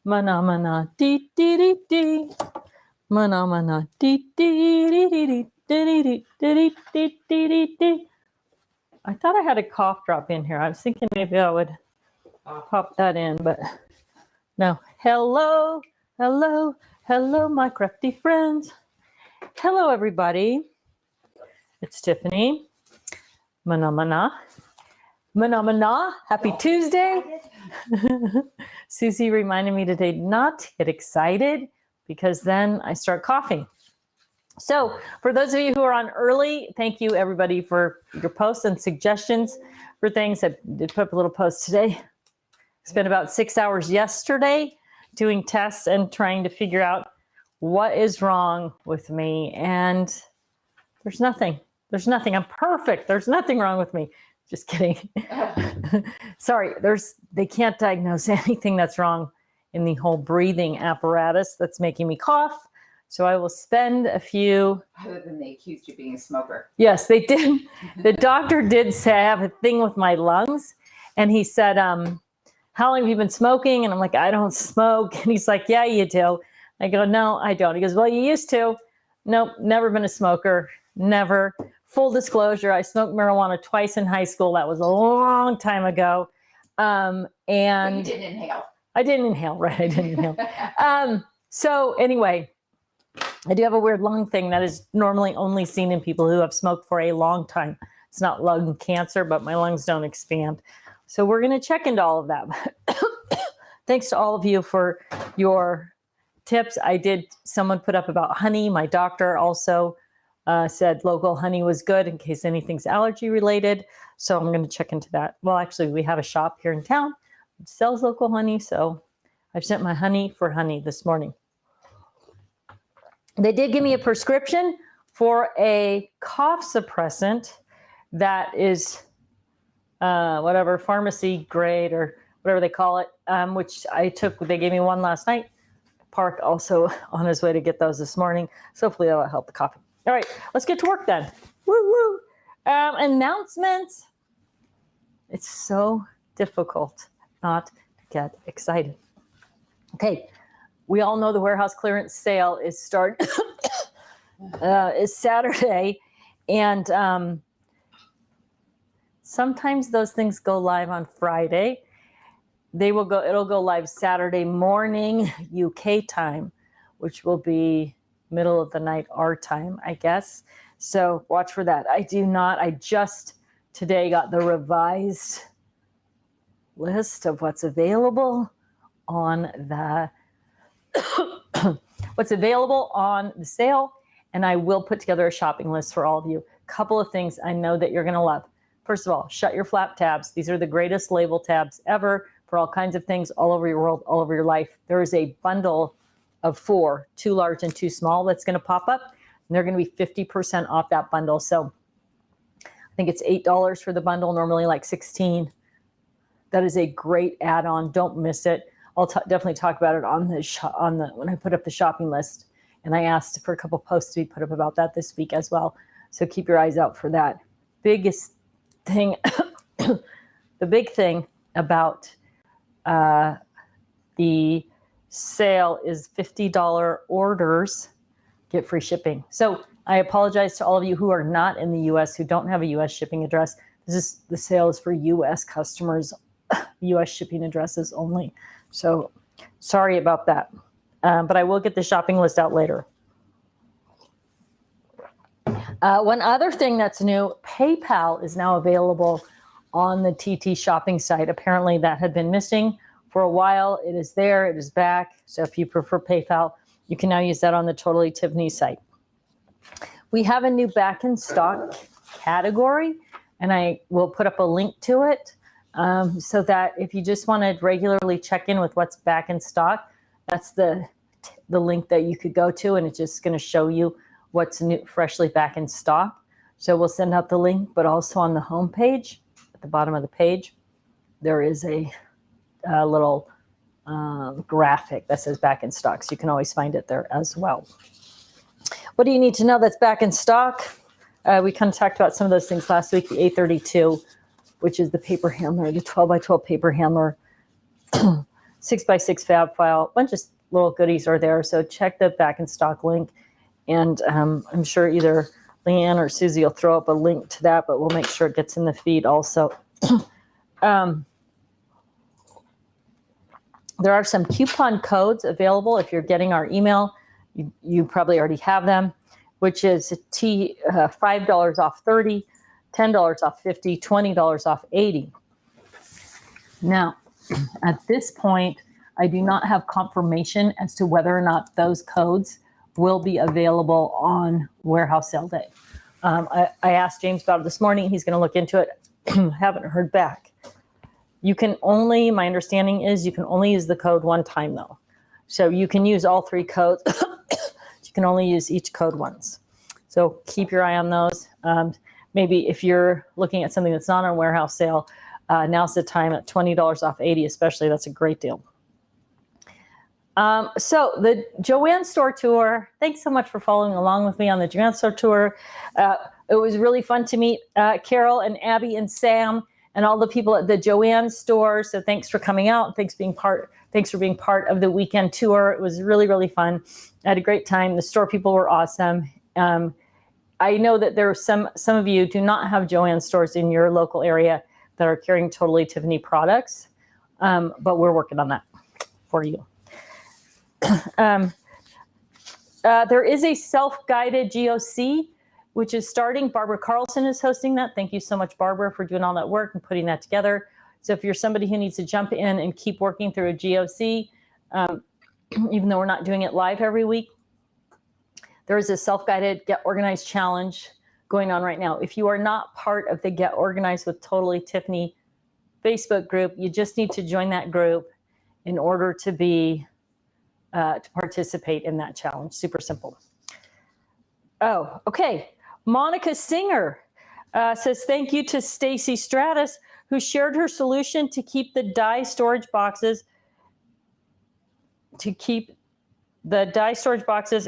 Mana mana dee dee dee dee. Mana mana dee dee dee dee dee dee dee dee dee dee. I thought I had a cough drop in here. I was thinking maybe I would pop that in, but no. Hello, hello, hello, my crafty friends. Hello, everybody. It's Tiffany. Mana mana. Mana mana. Happy Tuesday. Susie reminded me today not to get excited because then I start coughing. So for those of you who are on early, thank you everybody for your posts and suggestions for things. I did put up a little post today. Spent about 6 hours yesterday doing tests and trying to figure out what is wrong with me. And there's nothing. There's nothing. I'm perfect. There's nothing wrong with me. Just kidding. Sorry, they can't diagnose anything that's wrong in the whole breathing apparatus that's making me cough. So I will spend a few. Other than they accused you of being a smoker. Yes, they did. The doctor did say I have a thing with my lungs. And he said, how long have you been smoking? And I'm like, I don't smoke. And he's like, yeah, you do. I go, no, I don't. He goes, well, you used to. Nope, never been a smoker. Never. Full disclosure, I smoked marijuana twice in high school. That was a long time ago. And but you didn't inhale. I didn't inhale, right? I didn't inhale. So anyway, I do have a weird lung thing that is normally only seen in people who have smoked for a long time. It's not lung cancer, but my lungs don't expand. So we're going to check into all of that. Thanks to all of you for your tips. Someone put up about honey. My doctor also said local honey was good in case anything's allergy related. So I'm going to check into that. Well, actually, we have a shop here in town that sells local honey. So I've sent my honey for honey this morning. They did give me a prescription for a cough suppressant that is whatever, pharmacy grade or whatever they call it, which I took. They gave me one last night. Park also on his way to get those this morning. So hopefully that will help the coughing. All right, let's get to work then. Woo woo. Announcements. It's so difficult not to get excited. Okay. We all know the warehouse clearance sale is Saturday, and sometimes those things go live on Friday. It'll go live Saturday morning UK time, which will be middle of the night our time, I guess. So watch for that. I just today got the revised list of what's available on the sale, and I will put together a shopping list for all of you. Couple of things I know that you're going to love. First of all, shut your flap tabs. These are the greatest label tabs ever for all kinds of things all over your world, all over your life. There is a bundle of 4, 2 large and 2 small, that's going to pop up, and they're going to be 50% off that bundle. So I think it's $8 for the bundle, normally like $16. That is a great add-on. Don't miss it. I'll definitely talk about it when I put up the shopping list. And I asked for a couple posts to be put up about that this week as well. So keep your eyes out for that. Biggest thing, the big thing about the sale is $50 orders get free shipping. So I apologize to all of you who are not in the U.S., who don't have a U.S. shipping address. The sale is for U.S. customers, U.S. shipping addresses only. So sorry about that. But I will get the shopping list out later. One other thing that's new, PayPal is now available on the TT shopping site. Apparently that had been missing for a while. It is there. It is back. So if you prefer PayPal, you can now use that on the Totally Tiffany site. We have a new back in stock category, and I will put up a link to it. So that if you just want to regularly check in with what's back in stock, that's the link that you could go to, and it's just going to show you what's new, freshly back in stock. So we'll send out the link, but also on the home page, at the bottom of the page, there is a little graphic that says back in stock. So you can always find it there as well. What do you need to know that's back in stock? We kind of talked about some of those things last week, the A32, which is the paper handler, the 12 by 12 paper handler. 6x6 fab file. A bunch of little goodies are there. So check the back in stock link. And I'm sure either Leanne or Susie will throw up a link to that, but we'll make sure it gets in the feed also. There are some coupon codes available if you're getting our email. You probably already have them, which is $5 off 30, $10 off 50, $20 off 80. Now, at this point, I do not have confirmation as to whether or not those codes will be available on warehouse sale day. I asked James about it this morning. He's going to look into it. Haven't heard back. You can only, my understanding is you can only use the code one time though. So you can use all three codes. You can only use each code once. So keep your eye on those. Maybe if you're looking at something that's not on warehouse sale, now's the time at $20 off 80 especially. That's a great deal. So the Joann store tour, thanks so much for following along with me on the Joann store tour. It was really fun to meet Carol and Abby and Sam and all the people at the Joann store. So thanks for coming out. Thanks for being part of the weekend tour. It was really, really fun. I had a great time. The store people were awesome. I know that there are some of you do not have Joann stores in your local area that are carrying Totally Tiffany products, but we're working on that for you. There is a self-guided GOC, which is starting. Barbara Carlson is hosting that. Thank you so much, Barbara, for doing all that work and putting that together. So if you're somebody who needs to jump in and keep working through a GOC, even though we're not doing it live every week, there is a self-guided Get Organized challenge going on right now. If you are not part of the Get Organized with Totally Tiffany Facebook group, you just need to join that group in order to be to participate in that challenge. Super simple. Oh, okay. Monica Singer says, thank you to Stacy Stratus, who shared her solution to keep the dye storage boxes,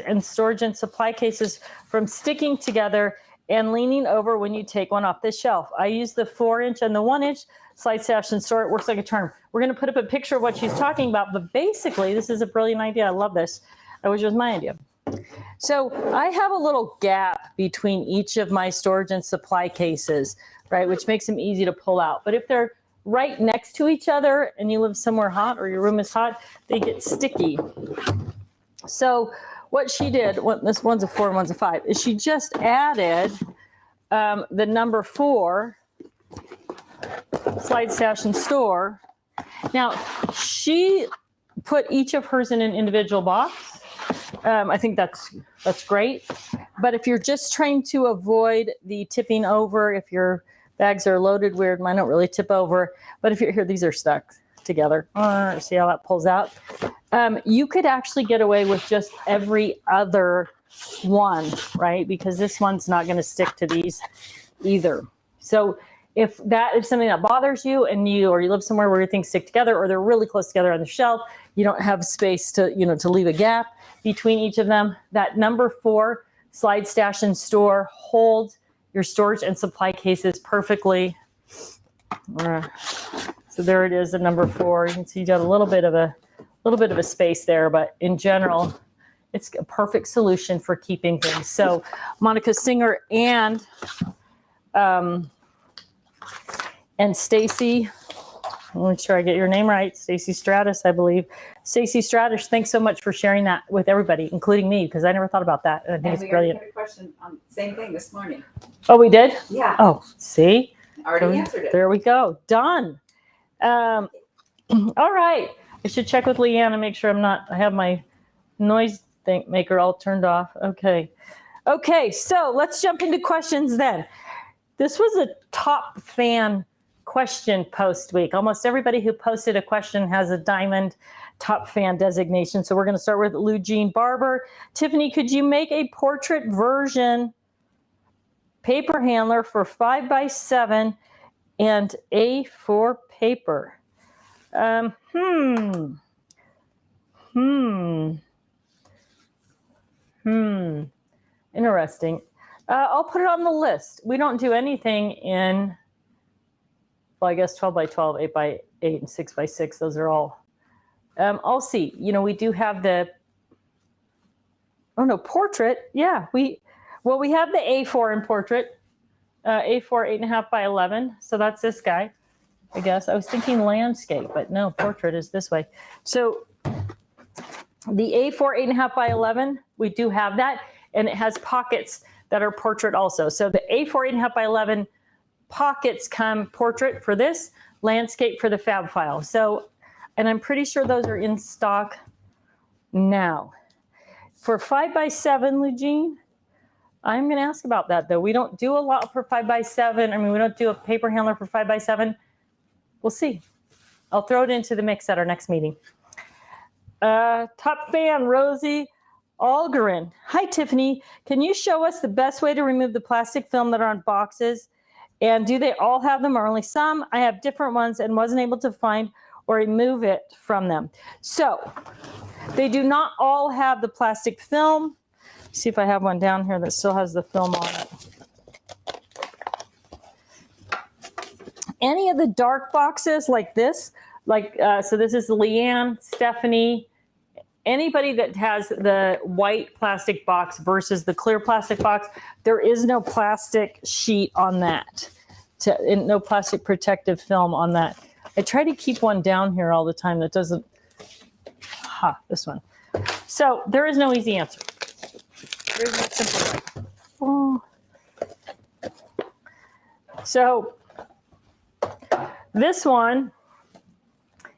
and storage and supply cases from sticking together and leaning over when you take one off the shelf. I use the 4-inch and the 1-inch slide stash and store. It works like a charm. We're going to put up a picture of what she's talking about, but basically this is a brilliant idea. I love this. I wish it was my idea. So I have a little gap between each of my storage and supply cases, right, which makes them easy to pull out. But if they're right next to each other and you live somewhere hot or your room is hot, they get sticky. So what she did, this one's a 4 and one's a 5, is she just added the number 4, slide stash and store. Now, she put each of hers in an individual box. I think that's great. But if you're just trying to avoid the tipping over, if your bags are loaded weird, mine don't really tip over. But if you're here, these are stuck together. See how that pulls out? You could actually get away with just every other one, right? Because this one's not going to stick to these either. So if that is something that bothers you and you live somewhere where your things stick together or they're really close together on the shelf, you don't have space to leave a gap between each of them, that number 4 slide stash and store holds your storage and supply cases perfectly. So there it is, the number 4. You can see you got a little bit of a space there, but in general, it's a perfect solution for keeping things. So Monica Singer and Stacy, I'll make sure I get your name right, Stacy Stratus, I believe. Stacy Stratus, thanks so much for sharing that with everybody, including me, because I never thought about that. And I think it's brilliant. We got a question on the same thing this morning. Oh, we did? Yeah. Oh, see? Already answered it. There we go. Done. All right. I should check with Leanne and make sure I have my noise maker all turned off. Okay. Okay, so let's jump into questions then. This was a top fan question post week. Almost everybody who posted a question has a diamond top fan designation. So we're going to start with Lou Jean Barber. Tiffany, could you make a portrait version paper handler for 5x7 and A4 paper? Interesting. I'll put it on the list. We don't do anything in, well, I guess 12x12, 8x8, and 6x6. Those are all I'll see. You know, we do have the, oh no, portrait. Yeah, we have the A4 in portrait, A4 8.5 by 11. So that's this guy, I guess. I was thinking landscape, but no, portrait is this way. So the A4 8.5 by 11, we do have that, and it has pockets that are portrait also. So the A4 8.5 by 11 pockets come portrait for this, landscape for the fab file. So, and I'm pretty sure those are in stock now. For 5x7, Eugene, I'm going to ask about that though. We don't do a lot for 5x7. I mean, we don't do a paper handler for 5x7. We'll see. I'll throw it into the mix at our next meeting. Top fan, Rosie Algarin. Hi, Tiffany. Can you show us the best way to remove the plastic film that are on boxes? And do they all have them or only some? I have different ones and wasn't able to find or remove it from them. So they do not all have the plastic film. See if I have one down here that still has the film on it. Any of the dark boxes like this, so this is Leanne, Stephanie, anybody that has the white plastic box versus the clear plastic box, there is no plastic sheet on that, no plastic protective film on that. I try to keep one down here all the time that doesn't, this one. So there is no easy answer. There is no simple way. Oh. So this one,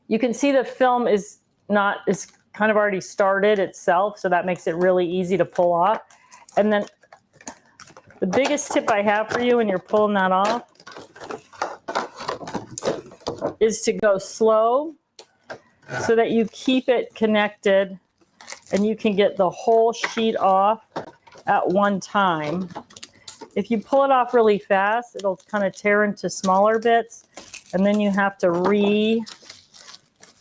you can see the film is kind of already started itself, so that makes it really easy to pull off. And then the biggest tip I have for you when you're pulling that off is to go slow so that you keep it connected and you can get the whole sheet off at one time. If you pull it off really fast, it'll kind of tear into smaller bits, and then you have to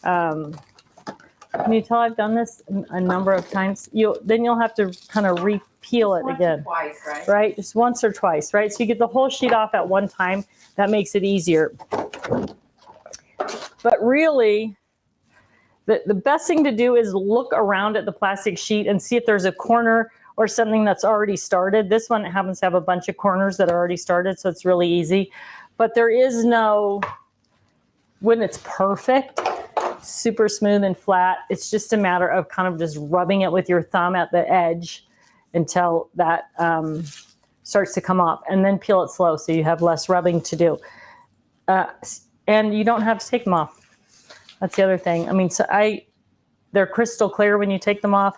can you tell I've done this a number of times? Then you'll have to kind of re-peel it again. Twice, right? Right? Just once or twice, right? So you get the whole sheet off at one time. That makes it easier. But really, the best thing to do is look around at the plastic sheet and see if there's a corner or something that's already started. This one happens to have a bunch of corners that are already started, so it's really easy. But there is no, when it's perfect, super smooth and flat, it's just a matter of kind of just rubbing it with your thumb at the edge until that starts to come off, and then peel it slow so you have less rubbing to do. And you don't have to take them off. That's the other thing. I mean, they're crystal clear when you take them off.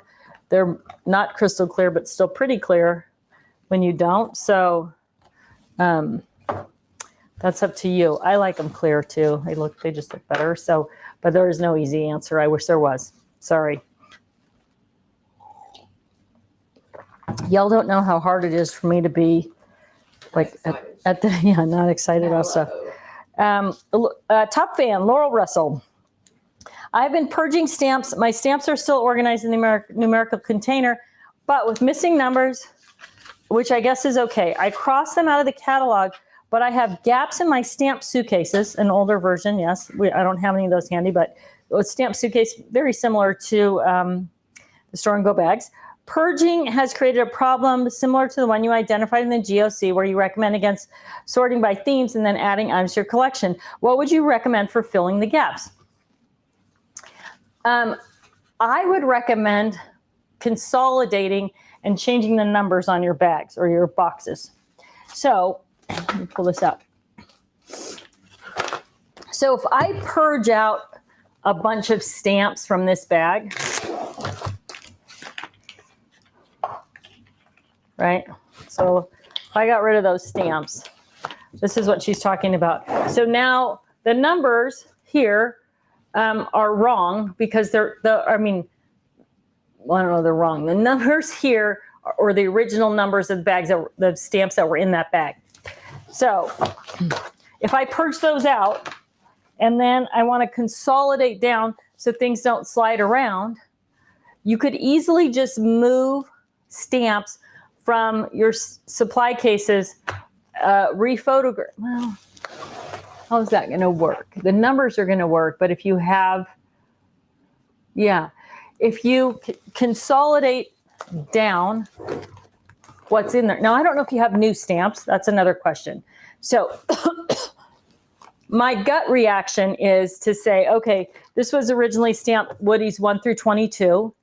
They're not crystal clear, but still pretty clear when you don't. So that's up to you. I like them clear too. They just look better. So, but there is no easy answer. I wish there was. Sorry. Y'all don't know how hard it is for me to be like at the, not excited about stuff. Top fan, Laurel Russell. I've been purging stamps. My stamps are still organized in the numerical container, but with missing numbers, which I guess is okay. I crossed them out of the catalog, but I have gaps in my stamp suitcases, an older version, yes. I don't have any of those handy, but a stamp suitcase, very similar to the Store and Go bags. Purging has created a problem similar to the one you identified in the GOC, where you recommend against sorting by themes and then adding items to your collection. What would you recommend for filling the gaps? I would recommend consolidating and changing the numbers on your bags or your boxes. So let me pull this up. So if I purge out a bunch of stamps from this bag, right? So if I got rid of those stamps, this is what she's talking about. So now the numbers here are wrong because I don't know, they're wrong. The numbers here are the original numbers of the bags, the stamps that were in that bag. So if I purge those out and then I want to consolidate down so things don't slide around, you could easily just move stamps from your supply cases, rephotograph. Well, how is that going to work? The numbers are going to work, but if you have Yeah. If you consolidate down what's in there. Now, I don't know if you have new stamps. That's another question. So my gut reaction is to say, okay, this was originally stamped Woody's 1 through 22.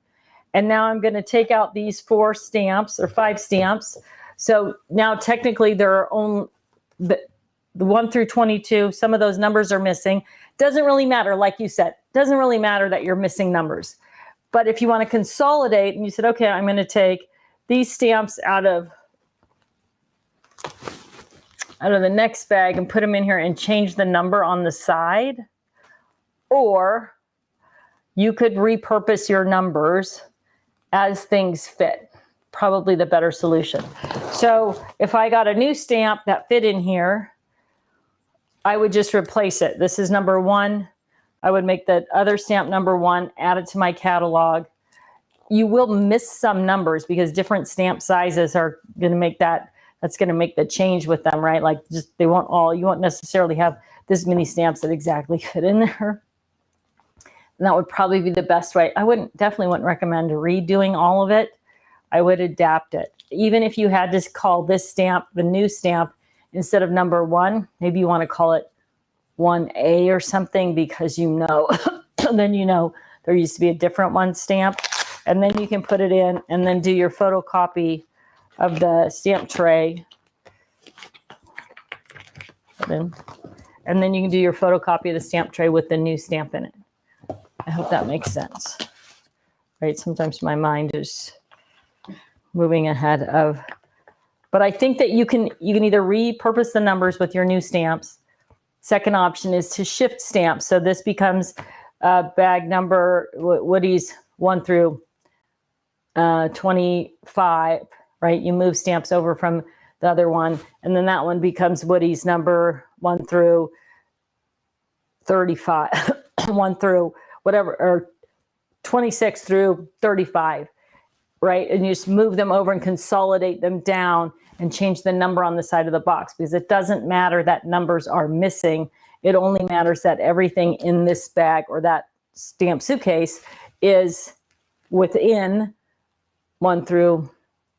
And now I'm going to take out these 4 stamps or 5 stamps. So now technically there are only the 1 through 22. Some of those numbers are missing. Doesn't really matter. Like you said, doesn't really matter that you're missing numbers. But if you want to consolidate and you said, okay, I'm going to take these stamps out of the next bag and put them in here and change the number on the side, or you could repurpose your numbers as things fit. Probably the better solution. So if I got a new stamp that fit in here, I would just replace it. This is number 1. I would make the other stamp number 1, add it to my catalog. You will miss some numbers because different stamp sizes are going to make that's going to make the change with them, right? Like just you won't necessarily have this many stamps that exactly fit in there. And that would probably be the best way. I definitely wouldn't recommend redoing all of it. I would adapt it. Even if you had to call this stamp the new stamp instead of number 1, maybe you want to call it 1A or something, because then there used to be a different one stamp. And then you can put it in and then do your photocopy of the stamp tray. And then you can do your photocopy of the stamp tray with the new stamp in it. I hope that makes sense. Right? Sometimes my mind is moving ahead of, but I think that you can either repurpose the numbers with your new stamps. Second option is to shift stamps. So this becomes bag number Woody's 1 through 25, right? You move stamps over from the other one, and then that one becomes Woody's number 1 through 35, 1 through whatever, or 26 through 35, right? And you just move them over and consolidate them down and change the number on the side of the box, because it doesn't matter that numbers are missing. It only matters that everything in this bag or that stamp suitcase is within 1 through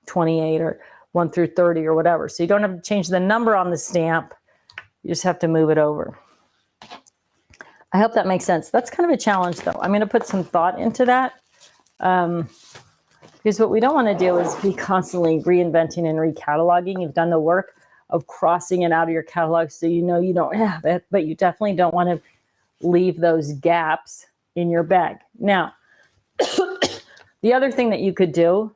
28 or 1 through 30 or whatever. So you don't have to change the number on the stamp. You just have to move it over. I hope that makes sense. That's kind of a challenge, though. I'm going to put some thought into that. Because what we don't want to do is be constantly reinventing and recataloging. You've done the work of crossing it out of your catalog so you know you don't have it, but you definitely don't want to leave those gaps in your bag. Now, the other thing that you could do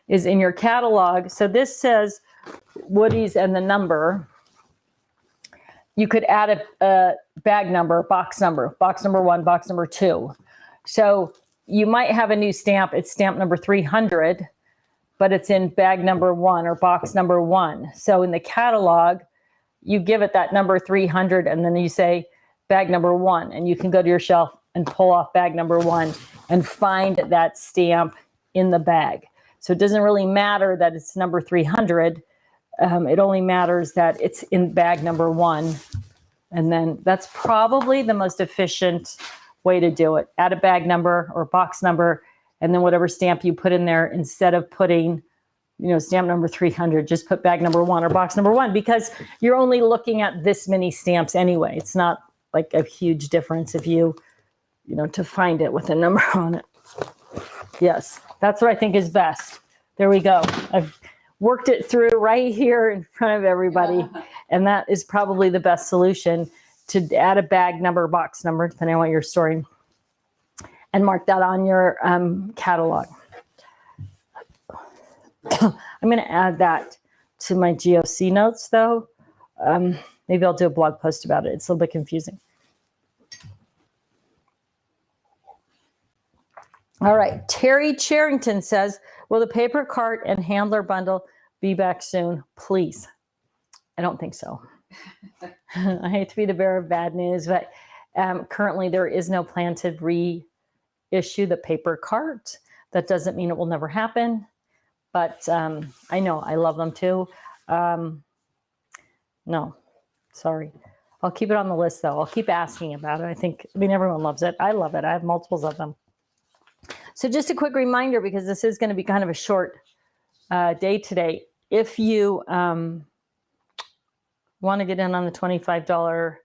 is in your catalog. So this says Woody's and the number. You could add a bag number, box number 1, box number 2. So you might have a new stamp. It's stamp number 300, but it's in bag number 1 or box number 1. So in the catalog, you give it that number 300, and then you say bag number 1, and you can go to your shelf and pull off bag number 1 and find that stamp in the bag. So it doesn't really matter that it's number 300. It only matters that it's in bag number 1. And then that's probably the most efficient way to do it. Add a bag number or box number, and then whatever stamp you put in there, instead of putting, stamp number 300, just put bag number 1 or box number 1, because you're only looking at this many stamps anyway. It's not like a huge difference if you to find it with a number on it. Yes, that's what I think is best. There we go. I've worked it through right here in front of everybody. And that is probably the best solution, to add a bag number, box number, depending on what you're storing, and mark that on your catalog. I'm going to add that to my GOC notes, though. Maybe I'll do a blog post about it. It's a little bit confusing. All right. Terry Charrington says, will the paper cart and handler bundle be back soon, please? I don't think so. I hate to be the bearer of bad news, but currently there is no plan to reissue the paper cart. That doesn't mean it will never happen, but I know I love them too. No, sorry. I'll keep it on the list though. I'll keep asking about it. I mean, everyone loves it. I love it. I have multiples of them. So just a quick reminder, because this is going to be kind of a short day today. If you want to get in on the $25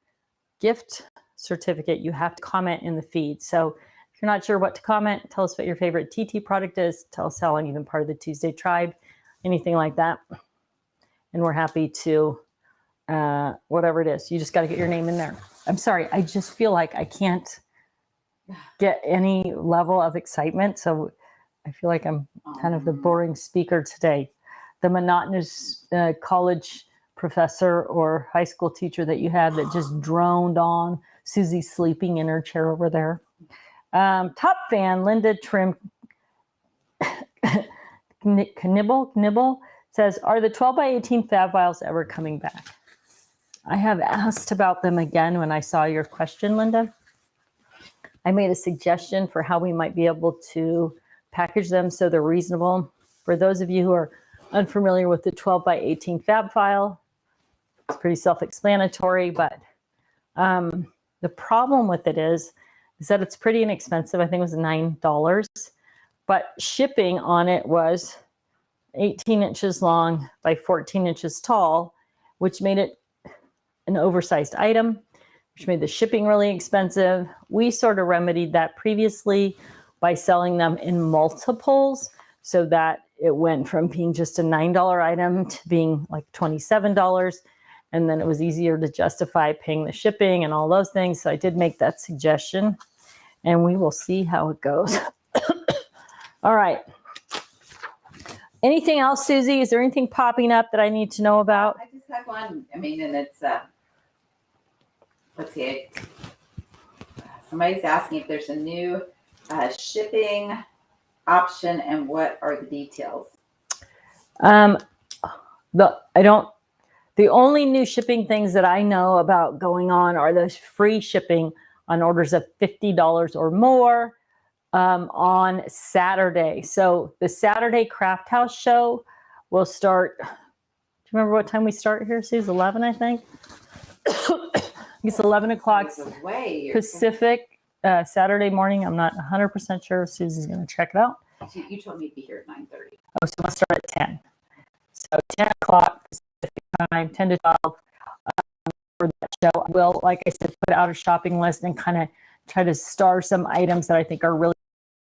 gift certificate, you have to comment in the feed. So if you're not sure what to comment, tell us what your favorite TT product is. Tell us how long you've been part of the Tuesday Tribe, anything like that. And we're happy to, whatever it is, you just got to get your name in there. I'm sorry, I just feel like I can't get any level of excitement. So I feel like I'm kind of the boring speaker today. The monotonous college professor or high school teacher that you had that just droned on. Susie's sleeping in her chair over there. Top fan, Linda Trim Knibble says, are the 12 by 18 fab files ever coming back? I have asked about them again when I saw your question, Linda. I made a suggestion for how we might be able to package them so they're reasonable. For those of you who are unfamiliar with the 12 by 18 fab file, it's pretty self-explanatory, but the problem with it is that it's pretty inexpensive. I think it was $9, but shipping on it was 18 inches long by 14 inches tall, which made it an oversized item, which made the shipping really expensive. We sort of remedied that previously by selling them in multiples so that it went from being just a $9 item to being like $27. And then it was easier to justify paying the shipping and all those things. So I did make that suggestion and we will see how it goes. All right. Anything else, Susie? Is there anything popping up that I need to know about? I just have one. I mean, and it's, let's see. Somebody's asking if there's a new shipping option and what are the details? The only new shipping things that I know about going on are the free shipping on orders of $50 or more on Saturday. So the Saturday Craft House show will start. Do you remember what time we start here, Suze? 11, I think. It's 11 o'clock Pacific, Saturday morning. I'm not 100% sure. Susie's going to check it out. You told me to be here at 9:30. Oh, so we'll start at 10. So 10 o'clock Pacific time, 10 to 12 for that show. I will, like I said, put out a shopping list and kind of try to star some items that I think are really,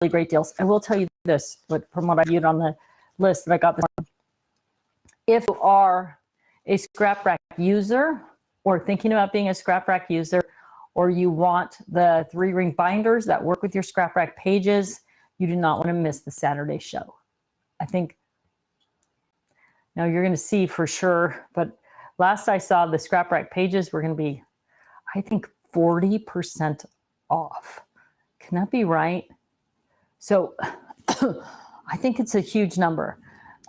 really great deals. I will tell you this, but from what I viewed on the list that I got this morning, if you are a Scrap Rack user or thinking about being a Scrap Rack user, or you want the 3-ring binders that work with your Scrap Rack pages, you do not want to miss the Saturday show. I think, now you're going to see for sure, but last I saw the Scrap Rack pages were going to be, I think, 40% off. Can that be right? So I think it's a huge number.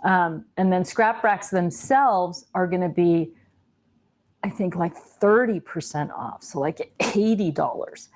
And then Scrap Racks themselves are going to be, I think, like 30% off. So like $80.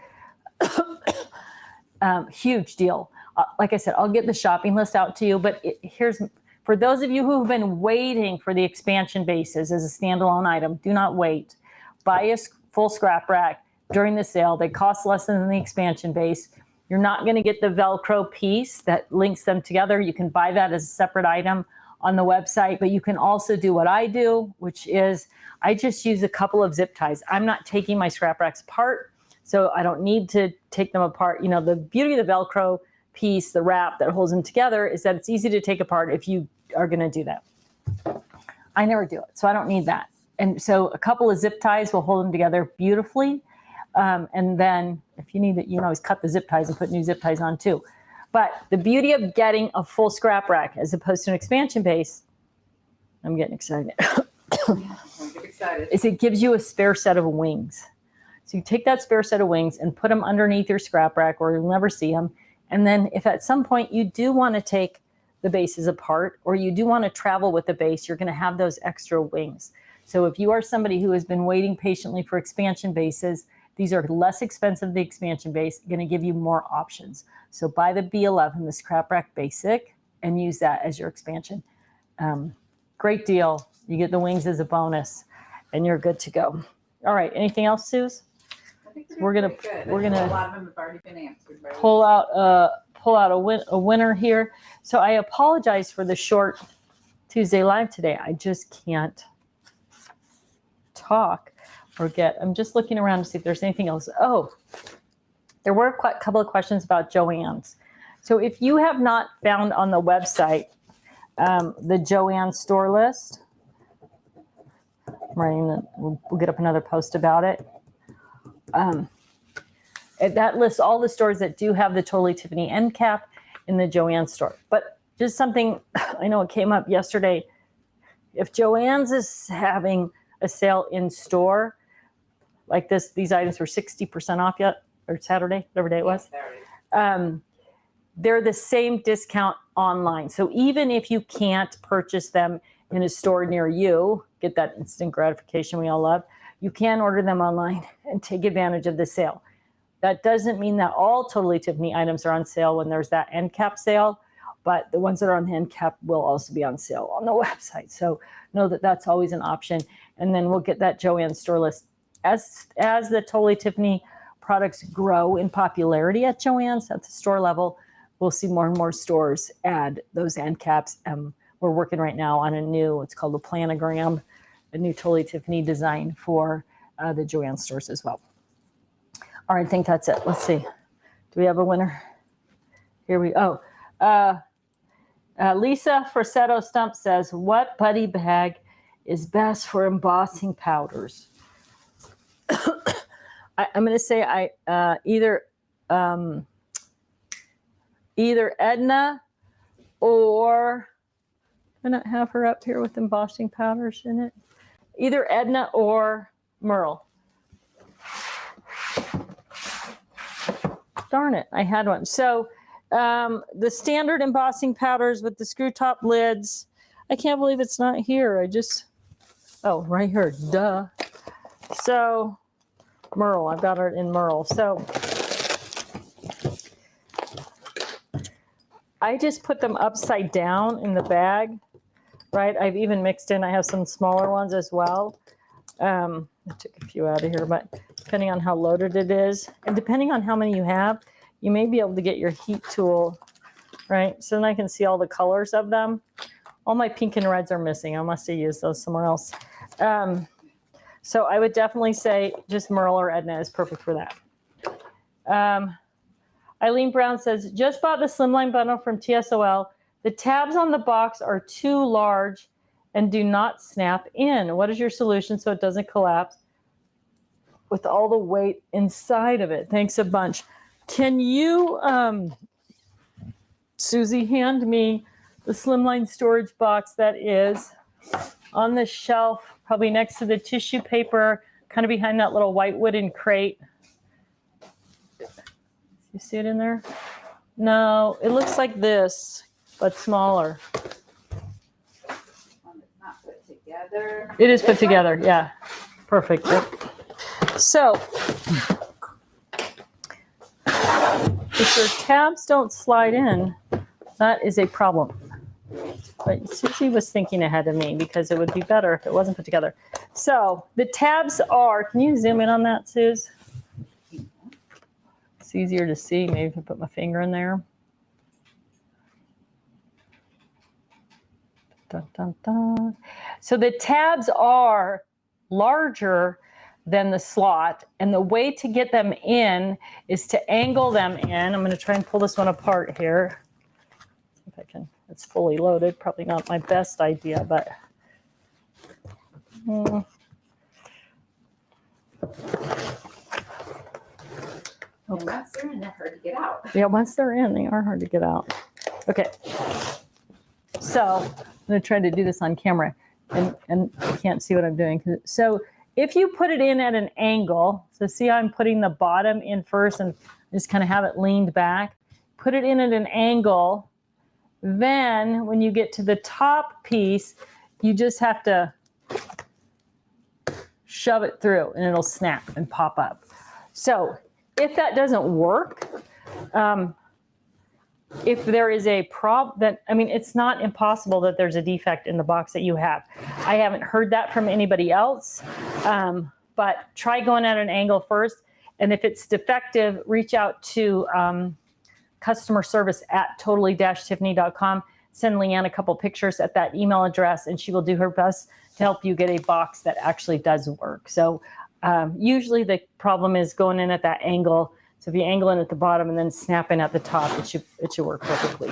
Huge deal. Like I said, I'll get the shopping list out to you, but here's, for those of you who have been waiting for the expansion bases as a standalone item, do not wait. Buy a full Scrap Rack during the sale. They cost less than the expansion base. You're not going to get the Velcro piece that links them together. You can buy that as a separate item on the website, but you can also do what I do, which is I just use a couple of zip ties. I'm not taking my Scrap Racks apart, so I don't need to take them apart. You know, the beauty of the Velcro piece, the wrap that holds them together, is that it's easy to take apart if you are going to do that. I never do it, so I don't need that. And so a couple of zip ties will hold them together beautifully. And then if you need it, you can always cut the zip ties and put new zip ties on too. But the beauty of getting a full Scrap Rack as opposed to an expansion base, I'm getting excited, is it gives you a spare set of wings. So you take that spare set of wings and put them underneath your Scrap Rack, or you'll never see them. And then if at some point you do want to take the bases apart, or you do want to travel with the base, you're going to have those extra wings. So if you are somebody who has been waiting patiently for expansion bases, these are less expensive than the expansion base, going to give you more options. So buy the B11, the Scrap Rack Basic, and use that as your expansion. Great deal. You get the wings as a bonus, and you're good to go. All right. Anything else, Suze? I think We're gonna- pretty good. we're I think gonna a lot of them have already been answered. By Pull out a winner here. So I apologize for the short Tuesday live today. I just can't talk or get. I'm just looking around to see if there's anything else. Oh, there were a couple of questions about Joann's. So if you have not found on the website the Joann store list, we'll get up another post about it. That lists all the stores that do have the Totally Tiffany end cap in the Joann store. But just something, I know it came up yesterday. If Joann's is having a sale in store like this, these items were 60% off yet, or Saturday, whatever day it was. They're the same discount online. So even if you can't purchase them in a store near you, get that instant gratification we all love, you can order them online and take advantage of the sale. That doesn't mean that all Totally Tiffany items are on sale when there's that end cap sale, but the ones that are on the end cap will also be on sale on the website. So know that that's always an option. And then we'll get that Joann store list. As the Totally Tiffany products grow in popularity at Joann's at the store level, we'll see more and more stores add those end caps. We're working right now on it's called a planogram, a new Totally Tiffany design for the Joann stores as well. All right, I think that's it. Let's see. Do we have a winner? Here we go. Lisa Frassetto Stump says, what buddy bag is best for embossing powders? I'm going to say either Edna or, can I have her up here with embossing powders in it? Either Edna or Merle. Darn it, I had one. So the standard embossing powders with the screw top lids. I can't believe it's not here. Oh, right here, duh. So Merle, I've got it in Merle. So I just put them upside down in the bag, right? I've even mixed in, I have some smaller ones as well. I took a few out of here, but depending on how loaded it is, and depending on how many you have, you may be able to get your heat tool, right? So then I can see all the colors of them. All my pink and reds are missing. I must have used those somewhere else. So I would definitely say just Merle or Edna is perfect for that. Eileen Brown says, just bought the Slimline bundle from TSOL. The tabs on the box are too large and do not snap in. What is your solution so it doesn't collapse with all the weight inside of it? Thanks a bunch. Can you, Susie, hand me the Slimline storage box that is on the shelf, probably next to the tissue paper, kind of behind that little white wooden crate. You see it in there? No, it looks like this, but smaller. It's not put together. It is put together, yeah. Perfect. Yep. So, if your tabs don't slide in, that is a problem. But Susie was thinking ahead of me because it would be better if it wasn't put together. So the tabs are, can you zoom in on that, Suze? It's easier to see. Maybe if I put my finger in there. Dun, dun, dun. So the tabs are larger than the slot, and the way to get them in is to angle them in. I'm going to try and pull this one apart here. If I can, it's fully loaded. Probably not my best idea, but And once they're in, they're hard to get out. yeah, once they're in, they are hard to get out. Okay, so I'm going to try to do this on camera, and you can't see what I'm doing. So if you put it in at an angle, so see I'm putting the bottom in first and just kind of have it leaned back, put it in at an angle, then when you get to the top piece, you just have to shove it through and it'll snap and pop up. So if that doesn't work, if there is a problem, it's not impossible that there's a defect in the box that you have. I haven't heard that from anybody else, but try going at an angle first. And if it's defective, reach out to customer service at totally-tiffany.com. Send Leanne a couple pictures at that email address, and she will do her best to help you get a box that actually does work. So usually the problem is going in at that angle. So if you angle in at the bottom and then snap in at the top, it should work perfectly.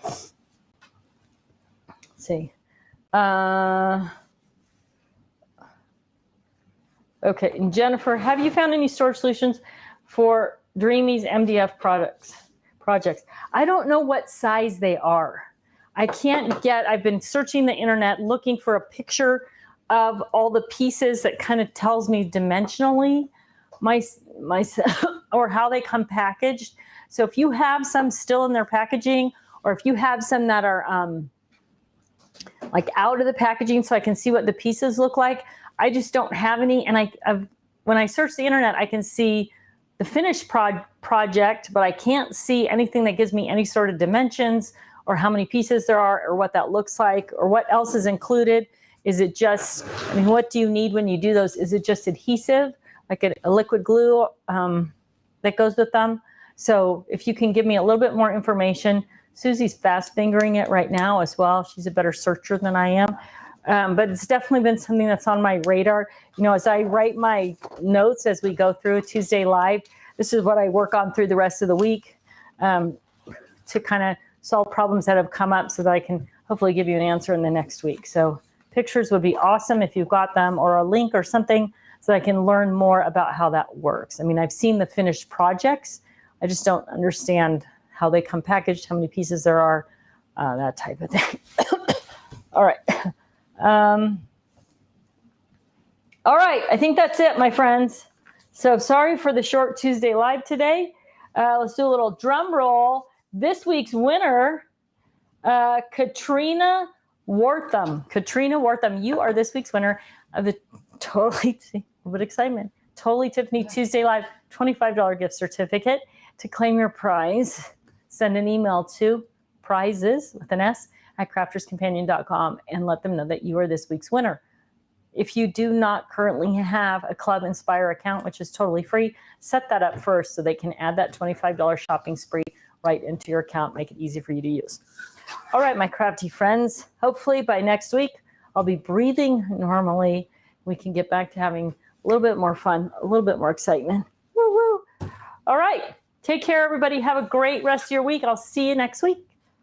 Let's see. Okay, and Jennifer, have you found any storage solutions for Dreamy's MDF projects? I don't know what size they are. I've been searching the internet looking for a picture of all the pieces that kind of tells me dimensionally or how they come packaged. So if you have some still in their packaging, or if you have some that are like out of the packaging so I can see what the pieces look like, I just don't have any. And when I search the internet, I can see the finished project, but I can't see anything that gives me any sort of dimensions or how many pieces there are or what that looks like or what else is included. Is it just, what do you need when you do those? Is it just adhesive, like a liquid glue that goes with them? So if you can give me a little bit more information. Susie's fast fingering it right now as well. She's a better searcher than I am. But it's definitely been something that's on my radar. As I write my notes as we go through Tuesday Live, this is what I work on through the rest of the week to kind of solve problems that have come up so that I can hopefully give you an answer in the next week. So pictures would be awesome if you've got them, or a link or something so that I can learn more about how that works. I've seen the finished projects. I just don't understand how they come packaged, how many pieces there are, that type of thing. All right. All right, I think that's it, my friends. So sorry for the short Tuesday Live today. Let's do a little drum roll. This week's winner, Katrina Wortham. Katrina Wortham, you are this week's winner of the Totally Tiffany Tuesday Live $25 gift certificate. To claim your prize, send an email to prizes with an S at crafterscompanion.com and let them know that you are this week's winner. If you do not currently have a Club Inspire account, which is totally free, set that up first so they can add that $25 shopping spree right into your account, make it easy for you to use. All right, my crafty friends, hopefully by next week, I'll be breathing normally. We can get back to having a little bit more fun, a little bit more excitement. Woo woo. All right, take care, everybody. Have a great rest of your week. I'll see you next week.